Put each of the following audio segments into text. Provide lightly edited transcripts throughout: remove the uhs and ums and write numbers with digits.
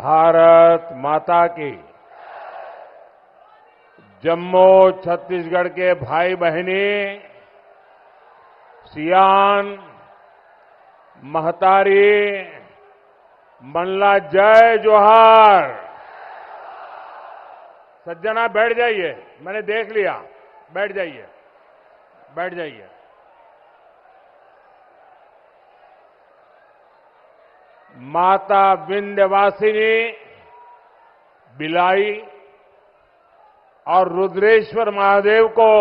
भारत माता की। जम्मू छत्तीसगढ़ के भाई बहनी, सियान, महतारी, मंडला, जय जोहार। सज्जना बैठ जाइए, मैंने देख लिया। बैठ जाइए, बैठ जाइए। माता विंध्यवासिनी, बिलाई और रुद्रेश्वर महादेव को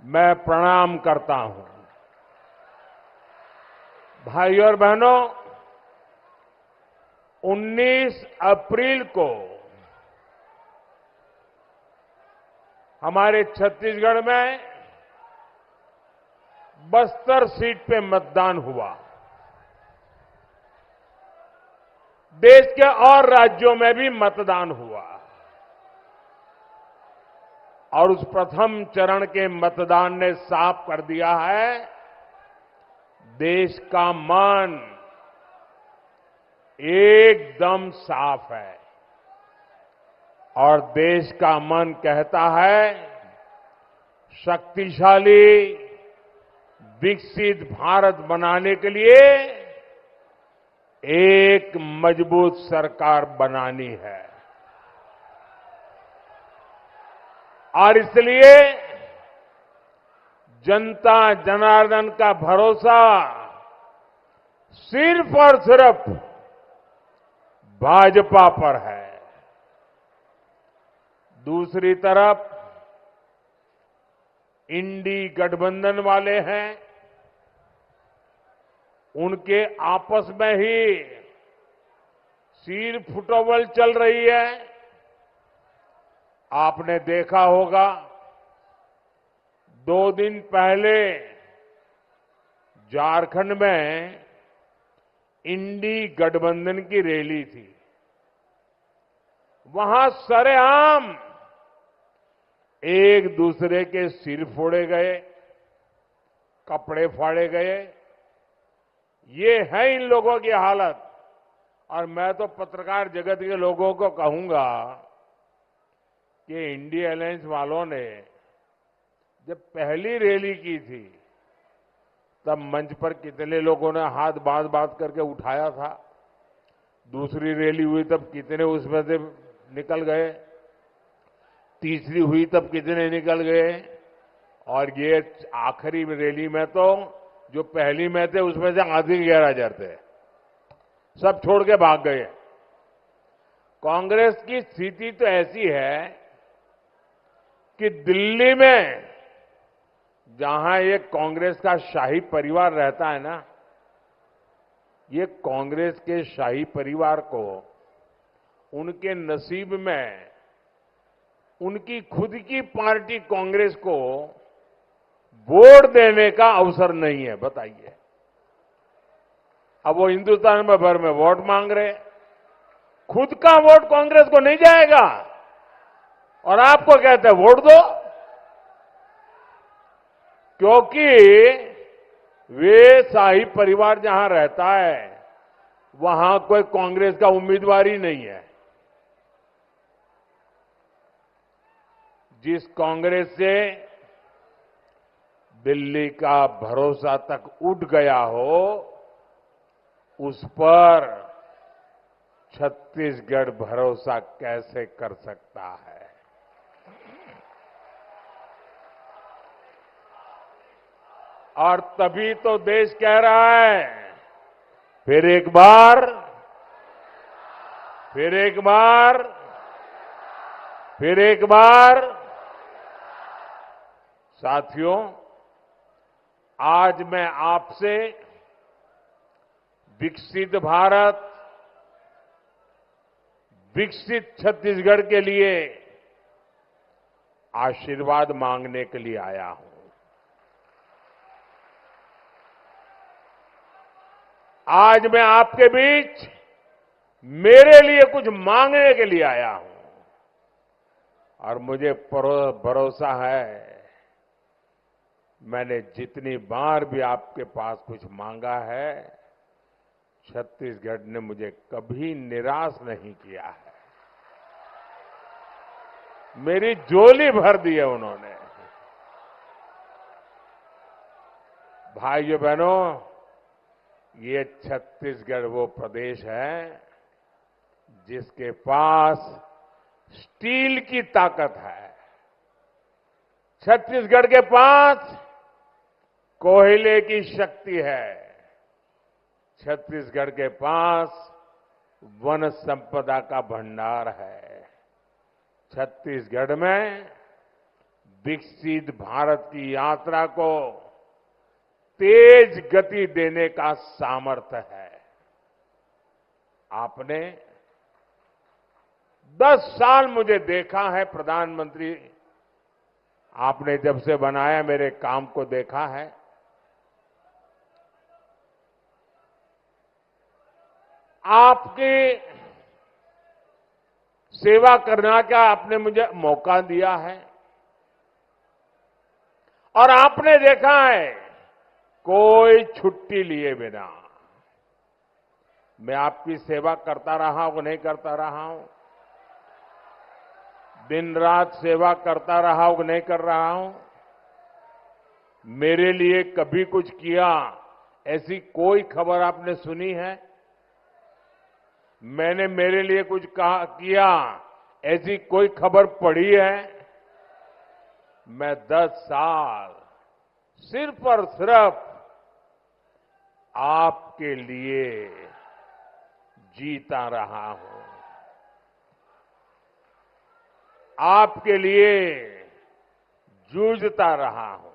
मैं प्रणाम करता हूं। भाइयों और बहनों, 19 अप्रैल को हमारे छत्तीसगढ़ में बस्तर सीट पे मतदान हुआ। देश के और राज्यों में भी मतदान हुआ और उस प्रथम चरण के मतदान ने साफ कर दिया है, देश का मन एकदम साफ है और देश का मन कहता है शक्तिशाली विकसित भारत बनाने के लिए एक मजबूत सरकार बनानी है। और इसलिए जनता जनार्दन का भरोसा सिर्फ और सिर्फ भाजपा पर है। दूसरी तरफ इंडी गठबंधन वाले हैं, उनके आपस में ही सिर फुटोबल चल रही है। आपने देखा होगा 2 दिन पहले झारखंड में इंडी गठबंधन की रैली थी। वहां सरेआम एक दूसरे के सिर फोड़े गए, कपड़े फाड़े गए। ये है इन लोगों की हालत। और मैं तो पत्रकार जगत के लोगों को कहूंगा कि इंडिया अलायंस वालों ने जब पहली रैली की थी तब मंच पर कितने लोगों ने हाथ बांध करके उठाया था। दूसरी रैली हुई तब कितने उसमें से निकल गए। तीसरी हुई तब कितने निकल गए। और ये आखिरी रैली में तो जो पहली में थे उसमें से आधे 11,000 थे, सब छोड़ के भाग गए। कांग्रेस की स्थिति तो ऐसी है कि दिल्ली में जहां ये कांग्रेस का शाही परिवार रहता है ना, ये कांग्रेस के शाही परिवार को उनके नसीब में उनकी खुद की पार्टी कांग्रेस को वोट देने का अवसर नहीं है। बताइए, अब वो हिंदुस्तान में भर में वोट मांग रहे, खुद का वोट कांग्रेस को नहीं जाएगा और आपको कहते हैं वोट दो, क्योंकि वे शाही परिवार जहां रहता है वहां कोई कांग्रेस का उम्मीदवार ही नहीं है। जिस कांग्रेस से दिल्ली का भरोसा तक उठ गया हो, उस पर छत्तीसगढ़ भरोसा कैसे कर सकता है। और तभी तो देश कह रहा है, फिर एक बार, फिर एक बार, फिर एक बार। साथियों, आज मैं आपसे विकसित भारत, विकसित छत्तीसगढ़ के लिए आशीर्वाद मांगने के लिए आया हूं। आज मैं आपके बीच मेरे लिए कुछ मांगने के लिए आया हूं और मुझे भरोसा है, मैंने जितनी बार भी आपके पास कुछ मांगा है, छत्तीसगढ़ ने मुझे कभी निराश नहीं किया है। मेरी झोली भर दी है उन्होंने। भाइयों बहनों, ये छत्तीसगढ़ वो प्रदेश है जिसके पास स्टील की ताकत है। छत्तीसगढ़ के पास कोयले की शक्ति है। छत्तीसगढ़ के पास वन संपदा का भंडार है। छत्तीसगढ़ में विकसित भारत की यात्रा को तेज गति देने का सामर्थ्य है। आपने 10 साल मुझे देखा है प्रधानमंत्री, आपने जब से बनाया मेरे काम को देखा है। आपकी सेवा करने का आपने मुझे मौका दिया है और आपने देखा है कोई छुट्टी लिए बिना मैं आपकी सेवा करता रहा हूं, नहीं करता रहा हूं। दिन रात सेवा करता रहा हूं, नहीं कर रहा हूं। मेरे लिए कभी कुछ किया ऐसी कोई खबर आपने सुनी है? मैंने मेरे लिए कुछ किया ऐसी कोई खबर पढ़ी है? मैं 10 साल सिर्फ और सिर्फ आपके लिए जीता रहा हूं, आपके लिए जूझता रहा हूं।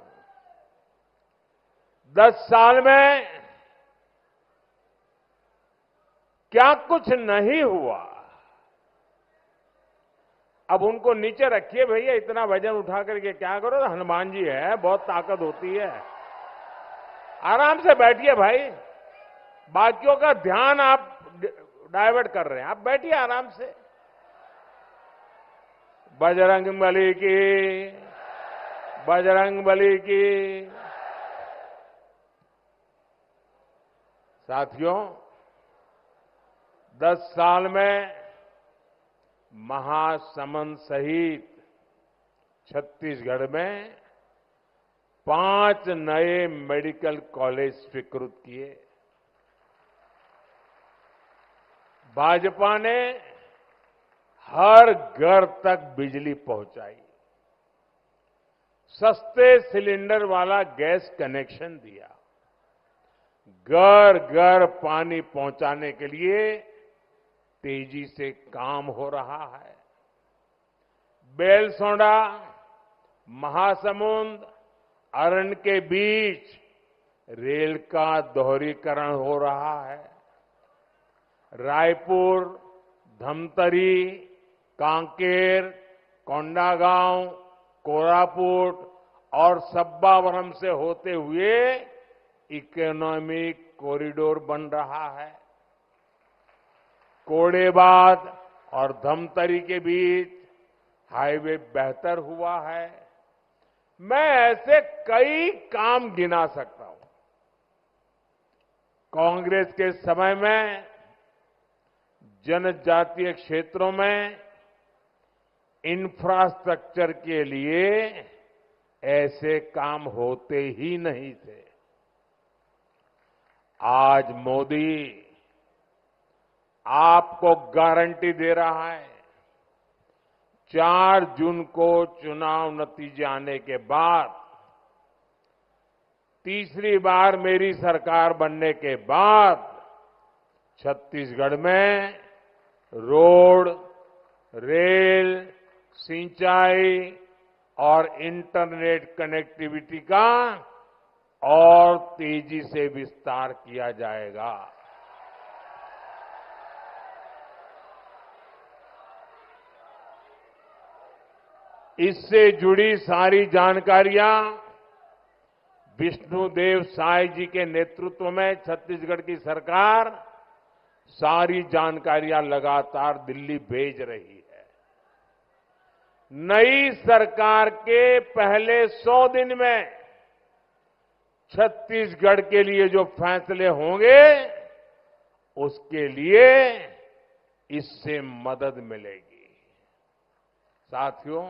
10 साल में क्या कुछ नहीं हुआ। अब उनको नीचे रखिए भैया, इतना वजन उठा करके क्या करो? हनुमान जी है, बहुत ताकत होती है। आराम से बैठिए भाई, बाकियों का ध्यान आप डाइवर्ट कर रहे हैं। आप बैठिए आराम से। बजरंगबली की, बजरंगबली की। साथियों, 10 साल में महासमुंद सहित छत्तीसगढ़ में 5 नए मेडिकल कॉलेज स्वीकृत किए। भाजपा ने हर घर तक बिजली पहुंचाई, सस्ते सिलेंडर वाला गैस कनेक्शन दिया, घर घर पानी पहुंचाने के लिए तेजी से काम हो रहा है। बेलसोंडा, महासमुंद, अरन के बीच रेल का दोहरीकरण हो रहा है। रायपुर, धमतरी, कांकेर, कोंडागांव, कोरापुट और सब्बावरम से होते हुए इकोनॉमिक कॉरिडोर बन रहा है। कोडेबाद और धमतरी के बीच हाईवे बेहतर हुआ है। मैं ऐसे कई काम गिना सकता हूं। कांग्रेस के समय में जनजातीय क्षेत्रों में इंफ्रास्ट्रक्चर के लिए ऐसे काम होते ही नहीं थे। आज मोदी आपको गारंटी दे रहा है, 4 जून को चुनाव नतीजे आने के बाद, तीसरी बार मेरी सरकार बनने के बाद छत्तीसगढ़ में रोड, रेल, सिंचाई और इंटरनेट कनेक्टिविटी का और तेजी से विस्तार किया जाएगा। इससे जुड़ी सारी जानकारियां विष्णुदेव साय जी के नेतृत्व में छत्तीसगढ़ की सरकार सारी जानकारियां लगातार दिल्ली भेज रही है। नई सरकार के पहले 100 दिन में छत्तीसगढ़ के लिए जो फैसले होंगे उसके लिए इससे मदद मिलेगी। साथियों,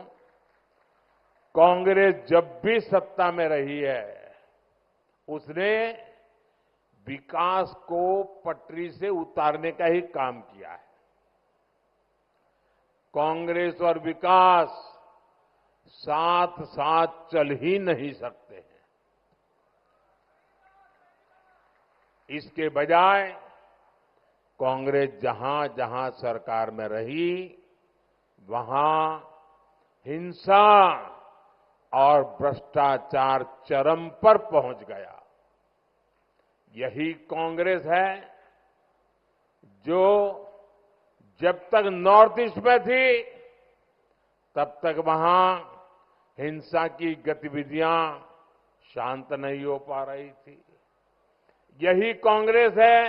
कांग्रेस जब भी सत्ता में रही है, उसने विकास को पटरी से उतारने का ही काम किया है। कांग्रेस और विकास साथ साथ चल ही नहीं सकते हैं। इसके बजाय कांग्रेस जहां जहां सरकार में रही, वहां हिंसा और भ्रष्टाचार चरम पर पहुंच गया। यही कांग्रेस है जो जब तक नॉर्थ ईस्ट में थी, तब तक वहां हिंसा की गतिविधियां शांत नहीं हो पा रही थी। यही कांग्रेस है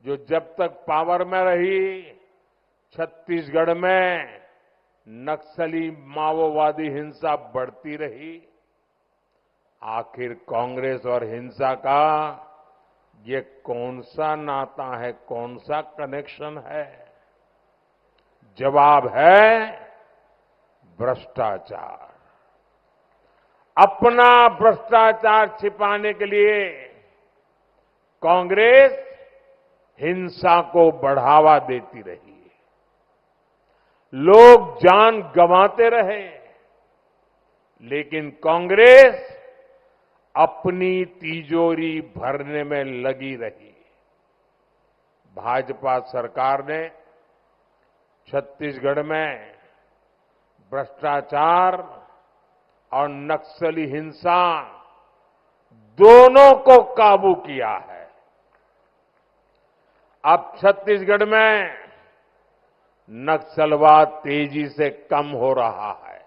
जो जब तक पावर में रही, छत्तीसगढ़ में नक्सली माओवादी हिंसा बढ़ती रही। आखिर कांग्रेस और हिंसा का ये कौन सा नाता है, कौन सा कनेक्शन है? जवाब है भ्रष्टाचार। अपना भ्रष्टाचार छिपाने के लिए कांग्रेस हिंसा को बढ़ावा देती रही, लोग जान गंवाते रहे, लेकिन कांग्रेस अपनी तिजोरी भरने में लगी रही। भाजपा सरकार ने छत्तीसगढ़ में भ्रष्टाचार और नक्सली हिंसा दोनों को काबू किया है। अब छत्तीसगढ़ में नक्सलवाद तेजी से कम हो रहा है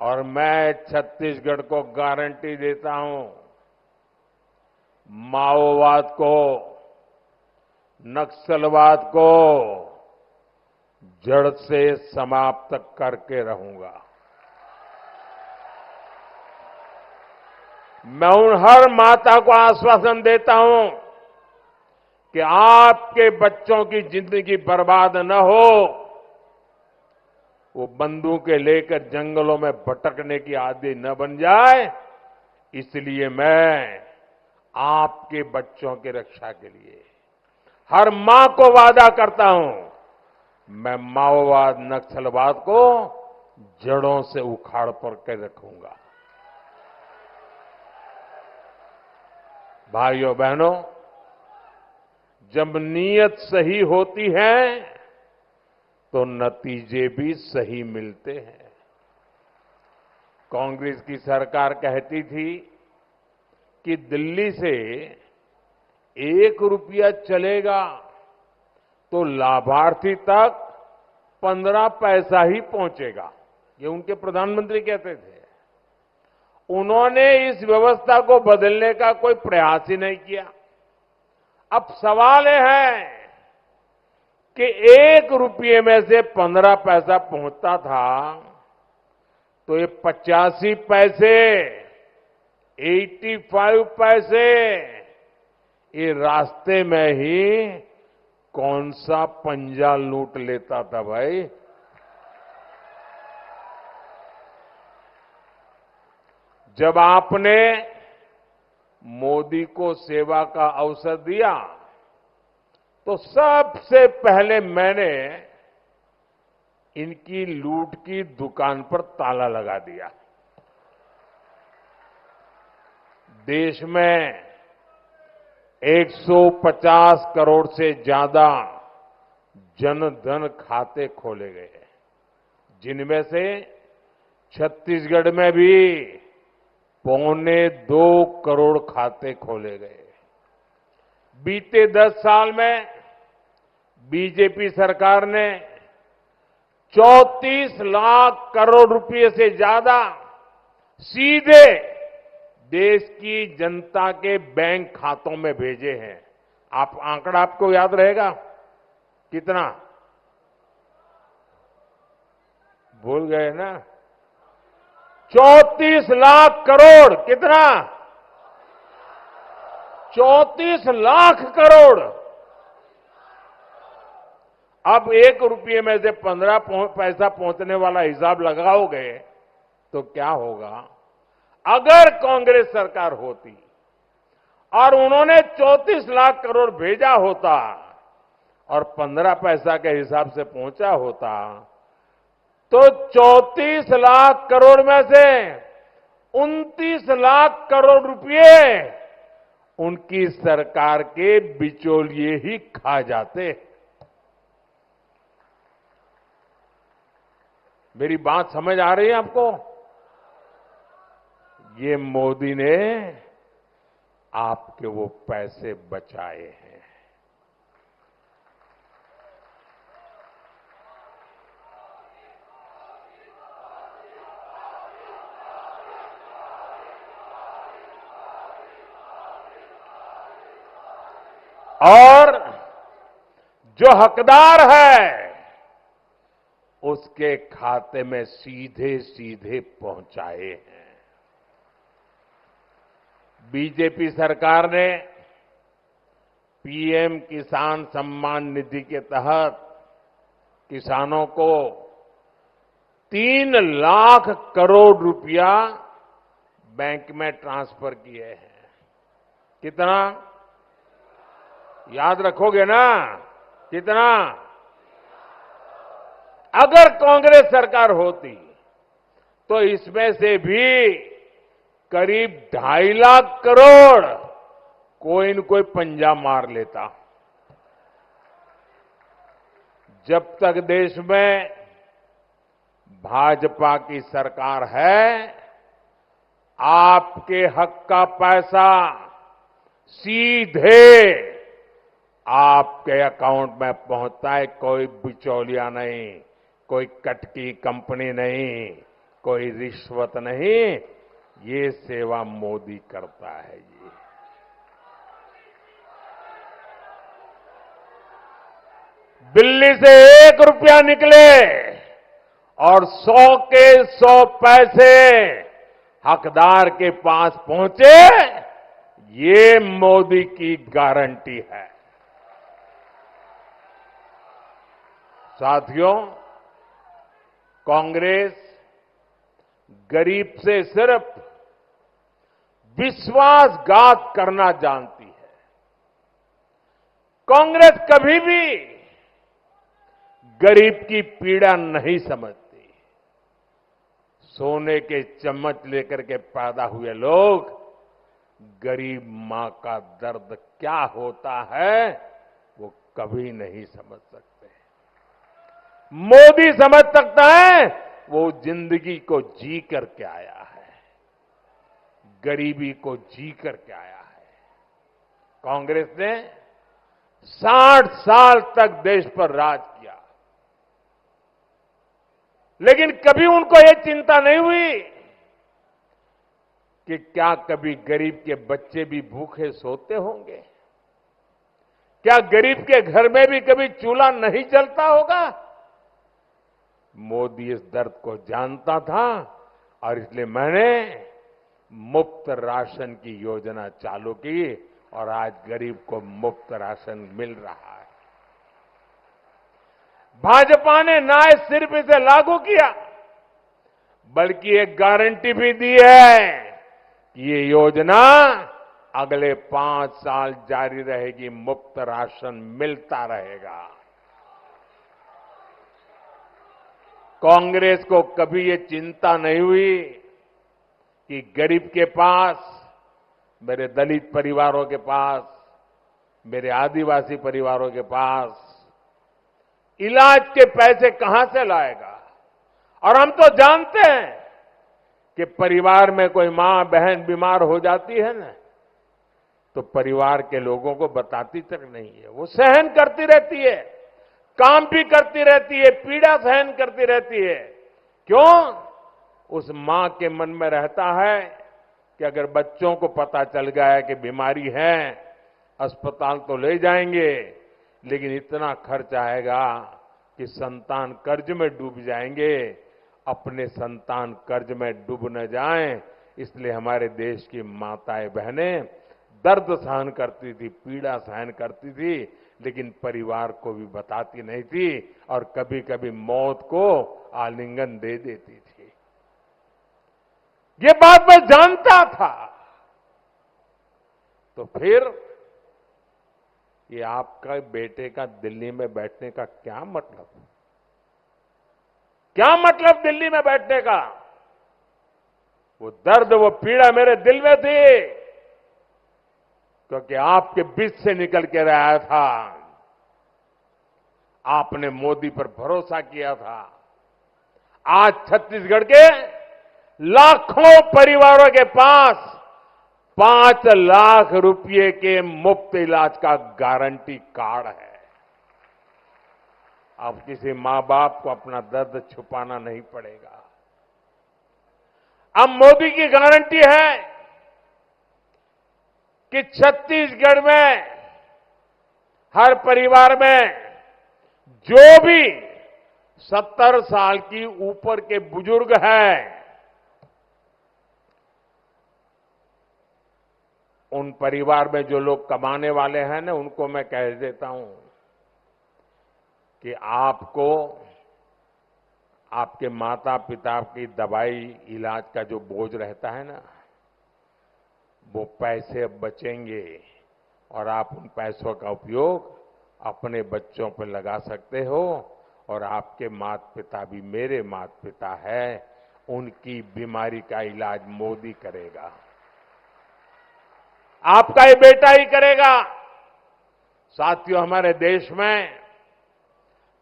और मैं छत्तीसगढ़ को गारंटी देता हूं, माओवाद को, नक्सलवाद को जड़ से समाप्त करके रहूंगा। मैं उन हर माता को आश्वासन देता हूं कि आपके बच्चों की जिंदगी बर्बाद न हो, वो बंदूकें लेकर जंगलों में भटकने की आदी न बन जाए। इसलिए मैं आपके बच्चों की रक्षा के लिए हर मां को वादा करता हूं, मैं माओवाद, नक्सलवाद को जड़ों से उखाड़ पर के रखूंगा। भाइयों बहनों, जब नीयत सही होती है तो नतीजे भी सही मिलते हैं। कांग्रेस की सरकार कहती थी कि दिल्ली से 1 रुपया चलेगा तो लाभार्थी तक 15 पैसा ही पहुंचेगा, ये उनके प्रधानमंत्री कहते थे। उन्होंने इस व्यवस्था को बदलने का कोई प्रयास ही नहीं किया। अब सवाल यह है कि 1 रुपये में से 15 पैसा पहुंचता था, तो ये 85 पैसे, 85 पैसे, ये रास्ते में ही कौन सा पंजा लूट लेता था भाई? जब आपने मोदी को सेवा का अवसर दिया, तो सबसे पहले मैंने इनकी लूट की दुकान पर ताला लगा दिया। देश में 150 करोड़ से ज्यादा जन धन खाते खोले गए, जिनमें से छत्तीसगढ़ में भी 1.25 करोड़ खाते खोले गए। बीते 10 साल में बीजेपी सरकार ने 34 लाख करोड़ रुपए से ज्यादा सीधे देश की जनता के बैंक खातों में भेजे हैं। आप आंकड़ा आपको याद रहेगा कितना? भूल गए ना? 34 लाख करोड़। कितना? 34 लाख करोड़ अब 1 रुपये में से 15 पैसा पहुंचने वाला हिसाब लगाओगे तो क्या होगा? अगर कांग्रेस सरकार होती और उन्होंने 34 लाख करोड़ भेजा होता और 15 पैसा के हिसाब से पहुंचा होता तो 34 लाख करोड़ में से 29 लाख करोड़ रुपए उनकी सरकार के बिचौलिए ही खा जाते। मेरी बात समझ आ रही है आपको? ये मोदी ने आपके वो पैसे बचाए हैं। और जो हकदार है उसके खाते में सीधे सीधे पहुंचाए हैं। बीजेपी सरकार ने पीएम किसान सम्मान निधि के तहत किसानों को 3 लाख करोड़ रुपया बैंक में ट्रांसफर किए हैं। कितना याद रखोगे ना? कितना? अगर कांग्रेस सरकार होती तो इसमें से भी करीब 2.5 लाख करोड़ कोई न कोई पंजा मार लेता। जब तक देश में भाजपा की सरकार है, आपके हक का पैसा सीधे आपके अकाउंट में पहुंचता है। कोई बिचौलिया नहीं, कोई कटकी कंपनी नहीं, कोई रिश्वत नहीं। ये सेवा मोदी करता है जी। दिल्ली से 1 रुपया निकले और 100 के 100 पैसे हकदार के पास पहुंचे, ये मोदी की गारंटी है। साथियों, कांग्रेस गरीब से सिर्फ विश्वासघात करना जानती है। कांग्रेस कभी भी गरीब की पीड़ा नहीं समझती। सोने के चम्मच लेकर के पैदा हुए लोग गरीब मां का दर्द क्या होता है वो कभी नहीं समझ सकते। मोदी समझ सकता है, वो जिंदगी को जी करके आया है, गरीबी को जी करके आया है। कांग्रेस ने 60 साल तक देश पर राज किया, लेकिन कभी उनको ये चिंता नहीं हुई कि क्या कभी गरीब के बच्चे भी भूखे सोते होंगे? क्या गरीब के घर में भी कभी चूल्हा नहीं जलता होगा? मोदी इस दर्द को जानता था और इसलिए मैंने मुफ्त राशन की योजना चालू की और आज गरीब को मुफ्त राशन मिल रहा है। भाजपा ने ना सिर्फ इसे लागू किया बल्कि एक गारंटी भी दी है कि ये योजना अगले 5 साल जारी रहेगी, मुफ्त राशन मिलता रहेगा। कांग्रेस को कभी ये चिंता नहीं हुई कि गरीब के पास, मेरे दलित परिवारों के पास, मेरे आदिवासी परिवारों के पास इलाज के पैसे कहां से लाएगा। और हम तो जानते हैं कि परिवार में कोई मां बहन बीमार हो जाती है ना, तो परिवार के लोगों को बताती तक नहीं है। वो सहन करती रहती है, काम भी करती रहती है, पीड़ा सहन करती रहती है। क्यों? उस मां के मन में रहता है कि अगर बच्चों को पता चल गया है कि बीमारी है, अस्पताल तो ले जाएंगे, लेकिन इतना खर्च आएगा कि संतान कर्ज में डूब जाएंगे। अपने संतान कर्ज में डूब न जाएं, इसलिए हमारे देश की माताएं बहनें दर्द सहन करती थी, पीड़ा सहन करती थी, लेकिन परिवार को भी बताती नहीं थी और कभी कभी मौत को आलिंगन दे देती थी। ये बात मैं जानता था। तो फिर ये आपका बेटे का दिल्ली में बैठने का क्या मतलब? क्या मतलब दिल्ली में बैठने का? वो दर्द, वो पीड़ा मेरे दिल में थी, क्योंकि आपके बीच से निकल के रहा था। आपने मोदी पर भरोसा किया था। आज छत्तीसगढ़ के लाखों परिवारों के पास 5 लाख रुपए के मुफ्त इलाज का गारंटी कार्ड है। अब किसी मां बाप को अपना दर्द छुपाना नहीं पड़ेगा। अब मोदी की गारंटी है कि छत्तीसगढ़ में हर परिवार में जो भी 70 साल की ऊपर के बुजुर्ग हैं, उन परिवार में जो लोग कमाने वाले हैं ना, उनको मैं कह देता हूं कि आपको आपके माता पिता की दवाई इलाज का जो बोझ रहता है ना, वो पैसे बचेंगे और आप उन पैसों का उपयोग अपने बच्चों पर लगा सकते हो। और आपके माता पिता भी मेरे माता पिता है, उनकी बीमारी का इलाज मोदी करेगा, आपका ये बेटा ही करेगा। साथियों, हमारे देश में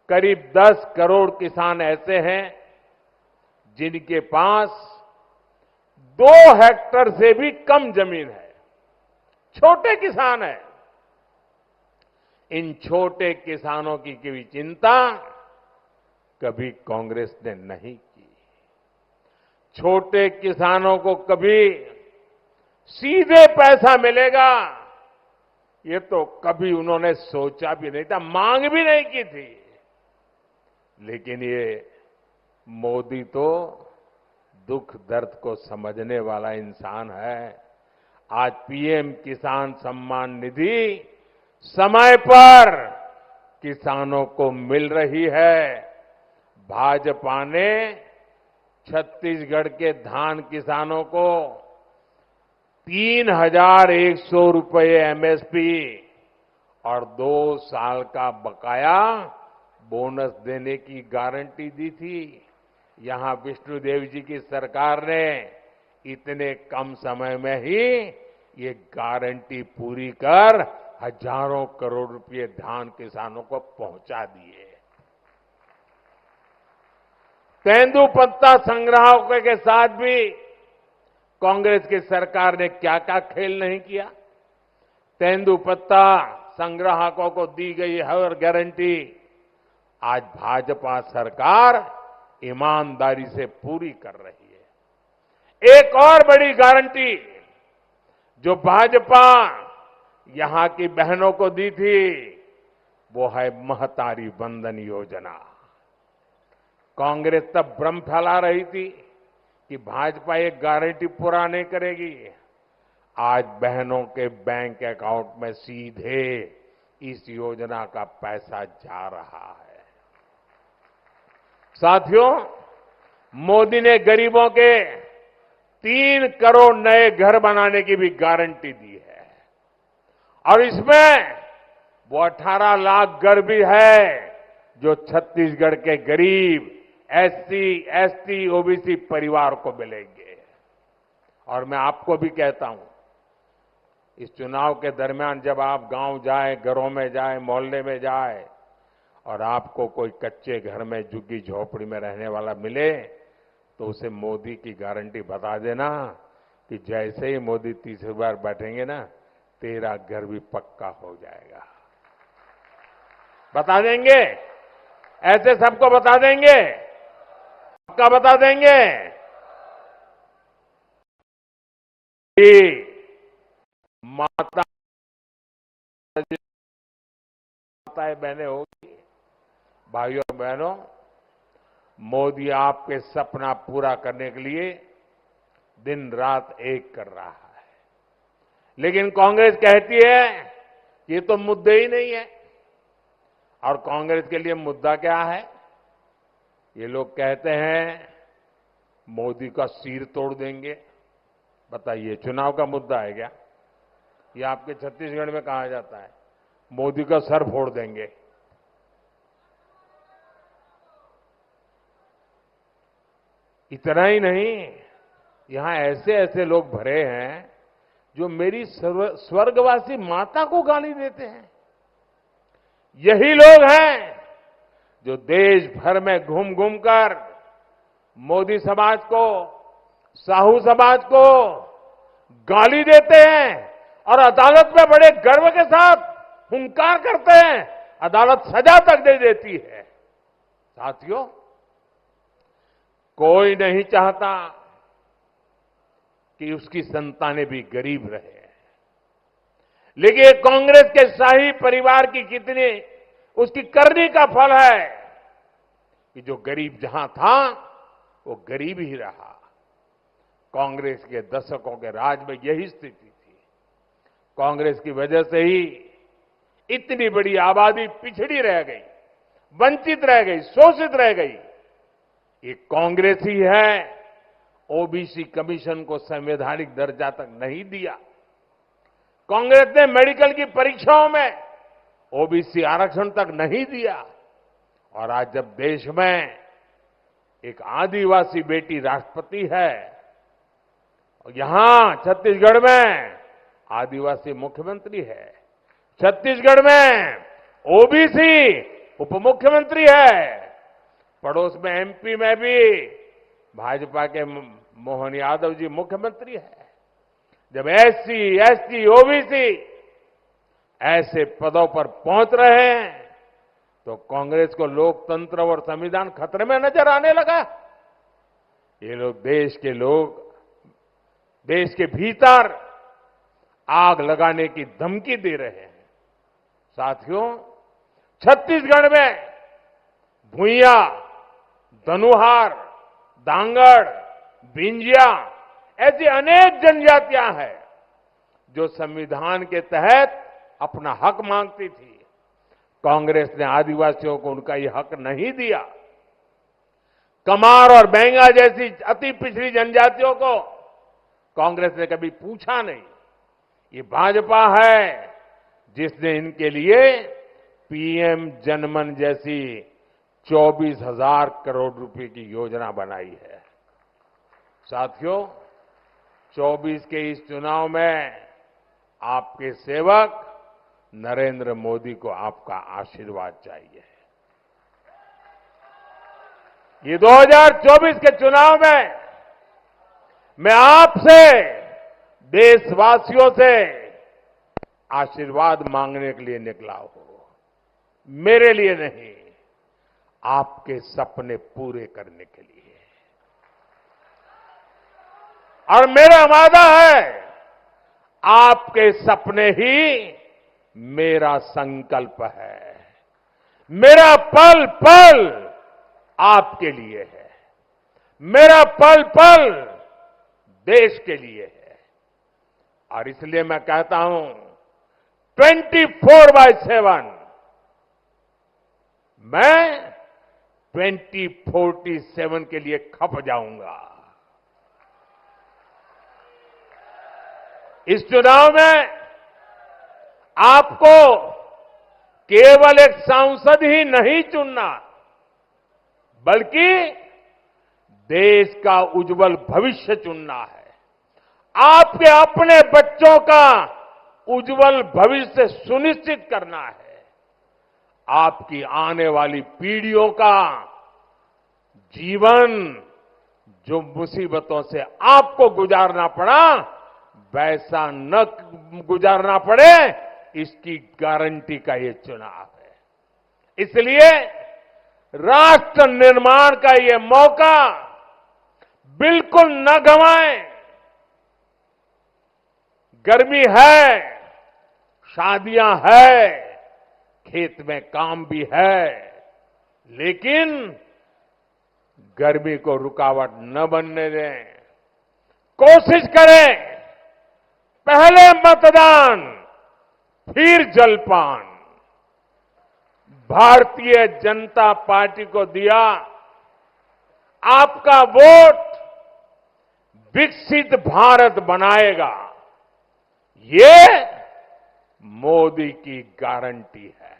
करीब 10 करोड़ किसान ऐसे हैं जिनके पास 2 हेक्टेयर से भी कम जमीन है। छोटे किसान हैं। इन छोटे किसानों की भी चिंता कभी कांग्रेस ने नहीं की। छोटे किसानों को कभी सीधे पैसा मिलेगा, ये तो कभी उन्होंने सोचा भी नहीं था, मांग भी नहीं की थी। लेकिन ये मोदी तो दुख दर्द को समझने वाला इंसान है। आज पीएम किसान सम्मान निधि समय पर किसानों को मिल रही है। भाजपा ने छत्तीसगढ़ के धान किसानों को 3,100 रुपए एमएसपी और 2 साल का बकाया बोनस देने की गारंटी दी थी। यहां विष्णुदेव जी की सरकार ने इतने कम समय में ही ये गारंटी पूरी कर हजारों करोड़ रुपए धान किसानों को पहुंचा दिए। तेंदुपत्ता संग्राहकों के साथ भी कांग्रेस की सरकार ने क्या क्या खेल नहीं किया। तेंदुपत्ता संग्राहकों को दी गई हर गारंटी आज भाजपा सरकार ईमानदारी से पूरी कर रही है। एक और बड़ी गारंटी जो भाजपा यहां की बहनों को दी थी, वो है महतारी वंदन योजना। कांग्रेस तब भ्रम फैला रही थी कि भाजपा एक गारंटी पूरा नहीं करेगी। आज बहनों के बैंक अकाउंट में सीधे इस योजना का पैसा जा रहा है। साथियों, मोदी ने गरीबों के 3 करोड़ नए घर बनाने की भी गारंटी दी है और इसमें वो 18 लाख घर भी है जो छत्तीसगढ़ के गरीब एससी, एसटी, ओबीसी परिवार को मिलेंगे। और मैं आपको भी कहता हूं, इस चुनाव के दरमियान जब आप गांव जाए, घरों में जाए, मोहल्ले में जाए और आपको कोई कच्चे घर में झुग्गी झोपड़ी में रहने वाला मिले, तो उसे मोदी की गारंटी बता देना कि जैसे ही मोदी तीसरी बार बैठेंगे ना, तेरा घर भी पक्का हो जाएगा। बता देंगे, ऐसे सबको बता देंगे, पक्का बता देंगे। माता माताएं बहनें होगी, भाइयों बहनों, मोदी आपके सपना पूरा करने के लिए दिन रात एक कर रहा है। लेकिन कांग्रेस कहती है कि ये तो मुद्दे ही नहीं है, और कांग्रेस के लिए मुद्दा क्या है? ये लोग कहते हैं मोदी का सिर तोड़ देंगे। बताइए, चुनाव का मुद्दा है क्या? ये आपके छत्तीसगढ़ में कहा जाता है, मोदी का सर फोड़ देंगे। इतना ही नहीं, यहां ऐसे ऐसे लोग भरे हैं जो मेरी स्वर्गवासी माता को गाली देते हैं। यही लोग हैं जो देश भर में घूम घूम कर मोदी समाज को, साहू समाज को गाली देते हैं और अदालत में बड़े गर्व के साथ हुंकार करते हैं। अदालत सजा तक दे देती है। साथियों, कोई नहीं चाहता कि उसकी संतानें भी गरीब रहे, लेकिन ये कांग्रेस के शाही परिवार की कितनी उसकी करनी का फल है कि जो गरीब जहां था वो गरीब ही रहा। कांग्रेस के दशकों के राज में यही स्थिति थी। कांग्रेस की वजह से ही इतनी बड़ी आबादी पिछड़ी रह गई, वंचित रह गई, शोषित रह गई। ये कांग्रेस ही है ओबीसी कमीशन को संवैधानिक दर्जा तक नहीं दिया। कांग्रेस ने मेडिकल की परीक्षाओं में ओबीसी आरक्षण तक नहीं दिया। और आज जब देश में एक आदिवासी बेटी राष्ट्रपति है, यहां छत्तीसगढ़ में आदिवासी मुख्यमंत्री है, छत्तीसगढ़ में ओबीसी उप मुख्यमंत्री है, पड़ोस में एमपी में भी भाजपा के मोहन यादव जी मुख्यमंत्री है। जब एससी, एसटी, ओबीसी ऐसे पदों पर पहुंच रहे हैं तो कांग्रेस को लोकतंत्र और संविधान खतरे में नजर आने लगा। ये लोग देश के भीतर आग लगाने की धमकी दे रहे हैं। साथियों, छत्तीसगढ़ में भुइया, धनुहार, दांगड़, बिंजिया ऐसी अनेक जनजातियां हैं जो संविधान के तहत अपना हक मांगती थी। कांग्रेस ने आदिवासियों को उनका ये हक नहीं दिया। कमार और बैंगा जैसी अति पिछड़ी जनजातियों को कांग्रेस ने कभी पूछा नहीं। ये भाजपा है जिसने इनके लिए पीएम जनमन जैसी 24,000 करोड़ रुपए की योजना बनाई है। साथियों, 24 के इस चुनाव में आपके सेवक नरेंद्र मोदी को आपका आशीर्वाद चाहिए। ये 2024 के चुनाव में मैं आपसे, देशवासियों से आशीर्वाद मांगने के लिए निकला हूं। मेरे लिए नहीं, आपके सपने पूरे करने के लिए। और मेरा वादा है, आपके सपने ही मेरा संकल्प है। मेरा पल पल आपके लिए है। मेरा पल पल देश के लिए है। और इसलिए मैं कहता हूं 24/7 मैं 2047 के लिए खप जाऊंगा। इस चुनाव में आपको केवल एक सांसद ही नहीं चुनना, बल्कि देश का उज्जवल भविष्य चुनना है। आपके अपने बच्चों का उज्जवल भविष्य सुनिश्चित करना है। आपकी आने वाली पीढ़ियों का जीवन जो मुसीबतों से आपको गुजारना पड़ा, वैसा न गुजारना पड़े, इसकी गारंटी का ये चुनाव है। इसलिए राष्ट्र निर्माण का ये मौका बिल्कुल न गंवाएं। गर्मी है, शादियां है, खेत में काम भी है, लेकिन गर्मी को रुकावट न बनने दें। कोशिश करें, पहले मतदान, फिर जलपान। भारतीय जनता पार्टी को दिया। आपका वोट विकसित भारत बनाएगा, ये मोदी की गारंटी है।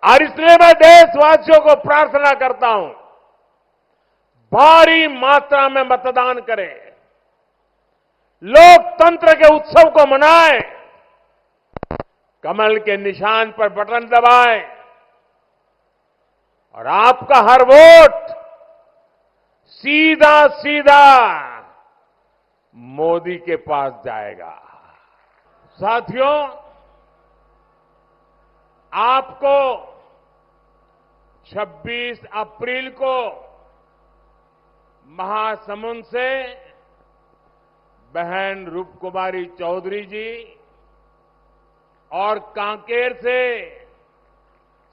और इसलिए मैं देशवासियों को प्रार्थना करता हूं, भारी मात्रा में मतदान करें, लोकतंत्र के उत्सव को मनाएं, कमल के निशान पर बटन दबाएं और आपका हर वोट सीधा सीधा मोदी के पास जाएगा। साथियों, आपको 26 अप्रैल को महासमुंद से बहन रूपकुमारी चौधरी जी और कांकेर से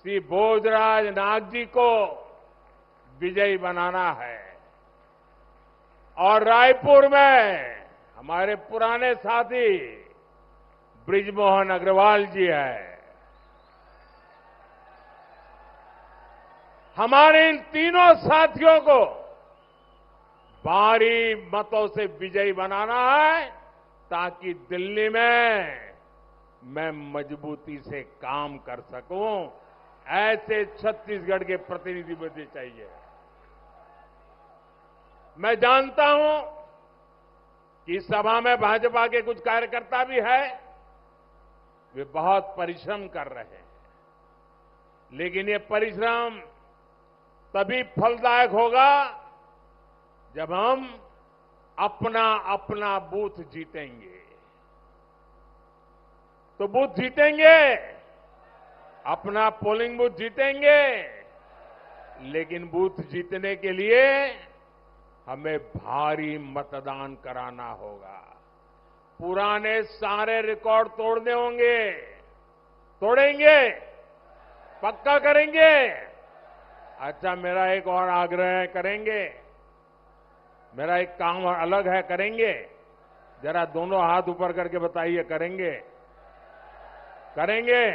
श्री भोजराज नाग जी को विजयी बनाना है। और रायपुर में हमारे पुराने साथी बृजमोहन अग्रवाल जी हैं। हमारे इन तीनों साथियों को भारी मतों से विजयी बनाना है, ताकि दिल्ली में मैं मजबूती से काम कर सकूं। ऐसे छत्तीसगढ़ के प्रतिनिधि मुझे चाहिए। मैं जानता हूं कि इस सभा में भाजपा के कुछ कार्यकर्ता भी हैं, वे बहुत परिश्रम कर रहे हैं, लेकिन ये परिश्रम तभी फलदायक होगा जब हम अपना अपना बूथ जीतेंगे। तो बूथ जीतेंगे, अपना पोलिंग बूथ जीतेंगे, लेकिन बूथ जीतने के लिए हमें भारी मतदान कराना होगा। पुराने सारे रिकॉर्ड तोड़ने होंगे। तोड़ेंगे? पक्का करेंगे? अच्छा, मेरा एक और आग्रह है, करेंगे? मेरा एक काम अलग है, करेंगे? जरा दोनों हाथ ऊपर करके बताइए, करेंगे? करेंगे?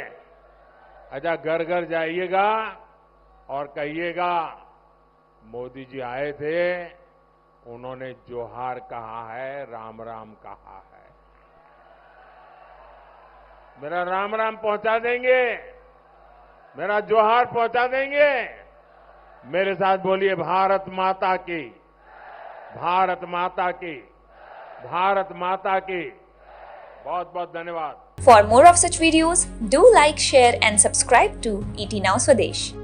अच्छा, घर घर जाइएगा और कहिएगा मोदी जी आए थे, उन्होंने जोहार कहा है, राम राम कहा है। मेरा राम राम पहुंचा देंगे? मेरा जोहार पहुंचा देंगे? मेरे साथ बोलिए, भारत माता की, भारत माता की, भारत माता की। बहुत बहुत धन्यवाद। For more of such videos, do like, share and subscribe to ET Now Swadesh.